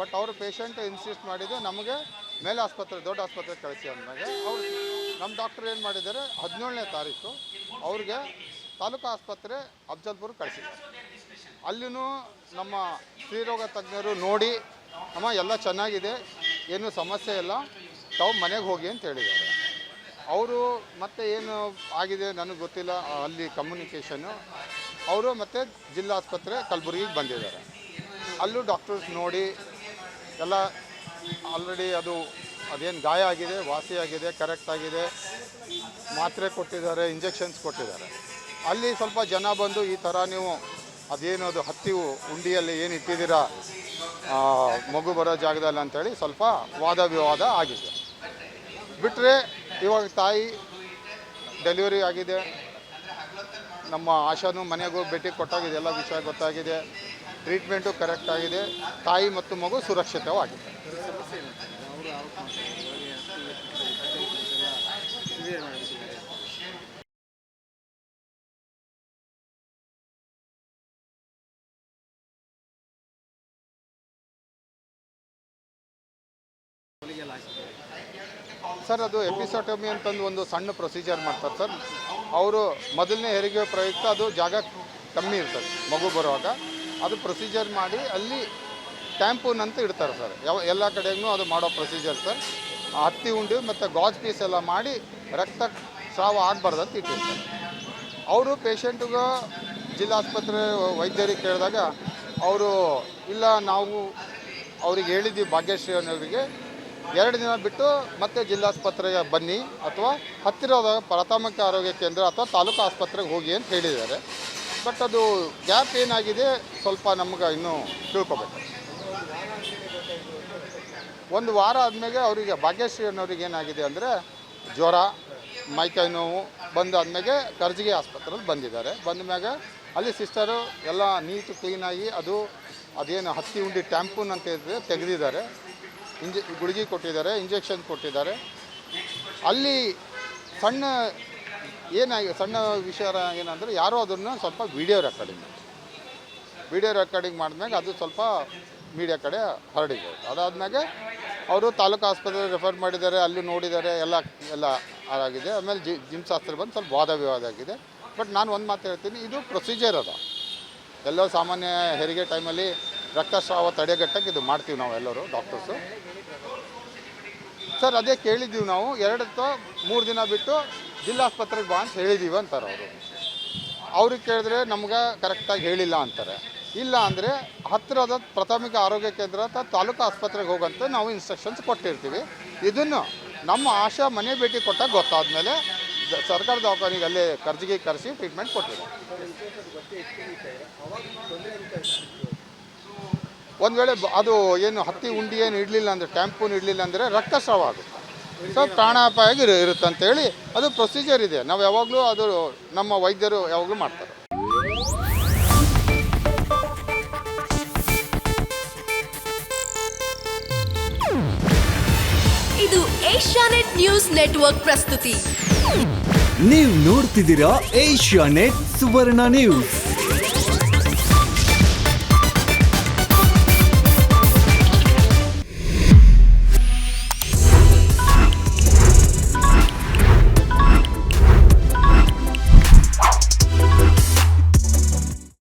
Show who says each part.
Speaker 1: But ಅವರು patient insist ಮಾಡಿದ್ದು ನಮಗೆ ಮೇಲೆ ಆಸ್ಪತ್ರೆ ದೊಡ್ಡ ಆಸ್ಪತ್ರೆಗೆ ಕಳಿಸಿ ಅಂದಾಗ ಅವರು ನಮ್ಮ ಡಾಕ್ಟರ್ ಏನು ಮಾಡಿದ್ದಾರೆ 17ನೇ ತಾರೀಕು ಅವ್ರಿಗೆ ತಾಲೂಕು ಆಸ್ಪತ್ರೆ ಅಫ್ಜಲ್ಪುರ ಕಳಿಸಿದ್ದಾರೆ. ಅಲ್ಲಿಯೂ ನಮ್ಮ ಸ್ತ್ರೀರೋಗ ತಜ್ಞರು ನೋಡಿ ಅಮ್ಮ ಎಲ್ಲ ಚೆನ್ನಾಗಿದೆ, ಏನೂ ಸಮಸ್ಯೆ ಇಲ್ಲ, ತಾವು ಮನೆಗೆ ಹೋಗಿ ಅಂತ ಹೇಳಿದ್ದಾರೆ. ಅವರು ಮತ್ತೆ ಏನು ಆಗಿದೆ ನನಗೆ ಗೊತ್ತಿಲ್ಲ, ಅಲ್ಲಿ ಕಮ್ಯುನಿಕೇಷನ್ನು ಅವರು ಮತ್ತೆ ಜಿಲ್ಲಾ ಆಸ್ಪತ್ರೆ ಕಲಬುರಗಿಗೆ ಬಂದಿದ್ದಾರೆ. ಅಲ್ಲೂ ಡಾಕ್ಟರ್ಸ್ ನೋಡಿ ಎಲ್ಲ ಆಲ್ರೆಡಿ ಅದೇನು ಗಾಯ ಆಗಿದೆ ವಾಸಿಯಾಗಿದೆ, ಕರೆಕ್ಟ್ ಆಗಿದೆ, ಮಾತ್ರೆ ಕೊಟ್ಟಿದ್ದಾರೆ, ಇಂಜೆಕ್ಷನ್ಸ್ ಕೊಟ್ಟಿದ್ದಾರೆ. ಅಲ್ಲಿ ಸ್ವಲ್ಪ ಜನ ಬಂದು ಈ ಥರ ನೀವು ಅದೇನದು ಹತ್ತಿ ಉಂಡಿಯಲ್ಲಿ ಏನು ಇಟ್ಟಿದ್ದೀರಾ ಮಗು ಬರೋ ಜಾಗದಲ್ಲಿ ಅಂಥೇಳಿ ಸ್ವಲ್ಪ ವಾದ ವಿವಾದ ಆಗಿದೆ. ಬಿಟ್ಟರೆ ಇವಾಗ ತಾಯಿ ಡೆಲಿವರಿ ಆಗಿದೆ, ನಮ್ಮ ಆಶಾನು ಮನೆಗೂ ಭೇಟಿ ಕೊಟ್ಟಾಗಿದೆ, ಎಲ್ಲ ವಿಷಯ ಗೊತ್ತಾಗಿದೆ, ಟ್ರೀಟ್ಮೆಂಟು ಕರೆಕ್ಟ್ ಆಗಿದೆ, ತಾಯಿ ಮತ್ತು ಮಗು ಸುರಕ್ಷಿತವಾಗಿದೆ. ಸರ್ ಅದು ಎಪಿಸೋಟಮಿ ಅಂತಂದು ಒಂದು ಸಣ್ಣ ಪ್ರೊಸೀಜರ್ ಮಾಡ್ತಾರೆ ಸರ್. ಅವರು ಮೊದಲನೇ ಹೆರಿಗೆ ಪ್ರಯುಕ್ತ ಅದು ಜಾಗ ಕಮ್ಮಿ ಇರ್ತದೆ ಮಗು ಬರುವಾಗ, ಅದು ಪ್ರೊಸೀಜರ್ ಮಾಡಿ ಅಲ್ಲಿ ಟ್ಯಾಂಪೂನ್ ಅಂತ ಇಡ್ತಾರೆ ಸರ್. ಎಲ್ಲ ಕಡೆಗೂ ಅದು ಮಾಡೋ ಪ್ರೊಸೀಜರ್ ಸರ್. ಹತ್ತಿ ಉಂಡು ಮತ್ತು ಗಾಜ್ ಪೀಸ್ ಎಲ್ಲ ಮಾಡಿ ರಕ್ತ ಸ್ರಾವ ಆಗಬಾರ್ದು ಅಂತ ಇಟ್ಟಿರ್ತಾರೆ. ಅವರು ಪೇಷಂಟ್ಗೆ ಜಿಲ್ಲಾಸ್ಪತ್ರೆ ವೈದ್ಯರಿಗೆ ಕೇಳಿದಾಗ ಅವರು ಇಲ್ಲ, ನಾವು ಅವ್ರಿಗೆ ಹೇಳಿದ್ದೀವಿ ಭಾಗ್ಯಶ್ರೀ ಅನ್ನೋರಿಗೆ 2 ದಿನ ಬಿಟ್ಟು ಮತ್ತೆ ಜಿಲ್ಲಾಸ್ಪತ್ರೆಗೆ ಬನ್ನಿ ಅಥವಾ ಹತ್ತಿರದ ಪ್ರಾಥಮಿಕ ಆರೋಗ್ಯ ಕೇಂದ್ರ ಅಥವಾ ತಾಲೂಕು ಆಸ್ಪತ್ರೆಗೆ ಹೋಗಿ ಅಂತ ಹೇಳಿದ್ದಾರೆ. ಬಟ್ ಅದು ಗ್ಯಾಪ್ ಏನಾಗಿದೆ ಸ್ವಲ್ಪ ನಮ್ಗೆ ಇನ್ನೂ ತಿಳ್ಕೊಬೇಕು. 1 ವಾರ ಆದಮೇಲೆ ಅವರಿಗೆ ಭಾಗ್ಯಶ್ರೀ ಅನ್ನೋರಿಗೆ ಏನಾಗಿದೆ ಅಂದರೆ ಜ್ವರ, ಮೈಕೈ ನೋವು ಬಂದಾದ್ಮೇಲೆ ಕರ್ಜಿಗೆ ಆಸ್ಪತ್ರೆಯಲ್ಲಿ ಬಂದಿದ್ದಾರೆ. ಬಂದ ಮ್ಯಾಗ ಅಲ್ಲಿ ಸಿಸ್ಟರು ಎಲ್ಲ ನೀಟು ಕ್ಲೀನಾಗಿ ಅದೇನು ಹತ್ತಿ ಉಂಡಿ ಟ್ಯಾಂಪೂನ್ ಅಂತ ಇದ್ದರೆ ತೆಗೆದಿದ್ದಾರೆ, ಗುಳಿಗೆ ಕೊಟ್ಟಿದ್ದಾರೆ, ಇಂಜೆಕ್ಷನ್ ಕೊಟ್ಟಿದ್ದಾರೆ. ಅಲ್ಲಿ ಸಣ್ಣ ವಿಷಯ ಏನಂದರೆ ಯಾರೋ ಅದನ್ನು ಸ್ವಲ್ಪ ವಿಡಿಯೋ ರೆಕಾರ್ಡಿಂಗ್ ಮಾಡಿದ್ಮ್ಯಾಗ ಅದು ಸ್ವಲ್ಪ ಮೀಡಿಯಾ ಕಡೆ ಹರಡಿದೆ. ಅದಾದ್ಮೇಲೆ ಅವರು ತಾಲೂಕು ಆಸ್ಪತ್ರೆಗೆ ರೆಫರ್ ಮಾಡಿದ್ದಾರೆ, ಅಲ್ಲಿ ನೋಡಿದ್ದಾರೆ, ಎಲ್ಲ ಆಗಿದೆ. ಆಮೇಲೆ ಜಿಮ್ಸ್ ಆಸ್ಪತ್ರೆ ಬಂದು ಸ್ವಲ್ಪ ವಾದ ವಿವಾದ ಆಗಿದೆ. ಬಟ್ ನಾನು ಒಂದು ಮಾತು ಹೇಳ್ತೀನಿ, ಇದು ಪ್ರೊಸೀಜರ್ ಎಲ್ಲೋ ಸಾಮಾನ್ಯ ಹೆರಿಗೆ ಟೈಮಲ್ಲಿ ರಕ್ತಸ್ರಾವ ತಡೆಗಟ್ಟಕ್ಕೆ ಇದು ಮಾಡ್ತೀವಿ ನಾವು ಎಲ್ಲರೂ ಡಾಕ್ಟರ್ಸು ಸರ್. ಅದೇ ಕೇಳಿದ್ದೀವಿ ನಾವು 2 ಅಥವಾ 3 ದಿನ ಬಿಟ್ಟು ಜಿಲ್ಲಾಸ್ಪತ್ರೆಗೆ ಬಾ ಅಂತ ಹೇಳಿದ್ದೀವಿ ಅಂತಾರೆ ಅವರು. ಅವ್ರಿಗೆ ಕೇಳಿದ್ರೆ ನಮ್ಗೆ ಕರೆಕ್ಟಾಗಿ ಹೇಳಿಲ್ಲ ಅಂತಾರೆ. ಇಲ್ಲ ಅಂದರೆ ಹತ್ತಿರದ ಪ್ರಾಥಮಿಕ ಆರೋಗ್ಯ ಕೇಂದ್ರ ಅಥವಾ ತಾಲೂಕು ಆಸ್ಪತ್ರೆಗೆ ಹೋಗಂತ ನಾವು ಇನ್ಸ್ಟ್ರಕ್ಷನ್ಸ್ ಕೊಟ್ಟಿರ್ತೀವಿ. ಇದನ್ನು ನಮ್ಮ ಆಶಾ ಮನೆ ಭೇಟಿ ಕೊಟ್ಟಾಗ ಗೊತ್ತಾದಮೇಲೆ ಸರ್ಕಾರ ದವಾಖಾನೆಗೆ ಅಲ್ಲೇ ಕರ್ಜಿಗೆ ಕರೆಸಿ ಟ್ರೀಟ್ಮೆಂಟ್ ಕೊಟ್ಟಿದ್ದಾರೆ. ಒಂದು ವೇಳೆ ಅದು ಏನು ಹತ್ತಿ ಉಂಡಿ ಏನು ಇಡಲಿಲ್ಲ ಅಂದರೆ ಟ್ಯಾಂಪೂನ್ ಇಡಲಿಲ್ಲ ಅಂದರೆ ರಕ್ತಸ್ರಾವ ಆಗುತ್ತೆ, ಸೊ ಪ್ರಾಣಾಪಾಯ ಇರುತ್ತೆ ಅಂತೇಳಿ ಅದು ಪ್ರೊಸೀಜರ್ ಇದೆ. ನಾವು ಯಾವಾಗಲೂ ಅದು ನಮ್ಮ ವೈದ್ಯರು ಯಾವಾಗಲೂ ಮಾಡ್ತಾರೆ.
Speaker 2: ಇದು ಏಷ್ಯಾನೆಟ್ ನ್ಯೂಸ್ ನೆಟ್ವರ್ಕ್ ಪ್ರಸ್ತುತಿ.
Speaker 3: ನೀವು ನೋಡ್ತಿದ್ದೀರಾ ಏಷ್ಯಾನೆಟ್ ಸುವರ್ಣ ನ್ಯೂಸ್.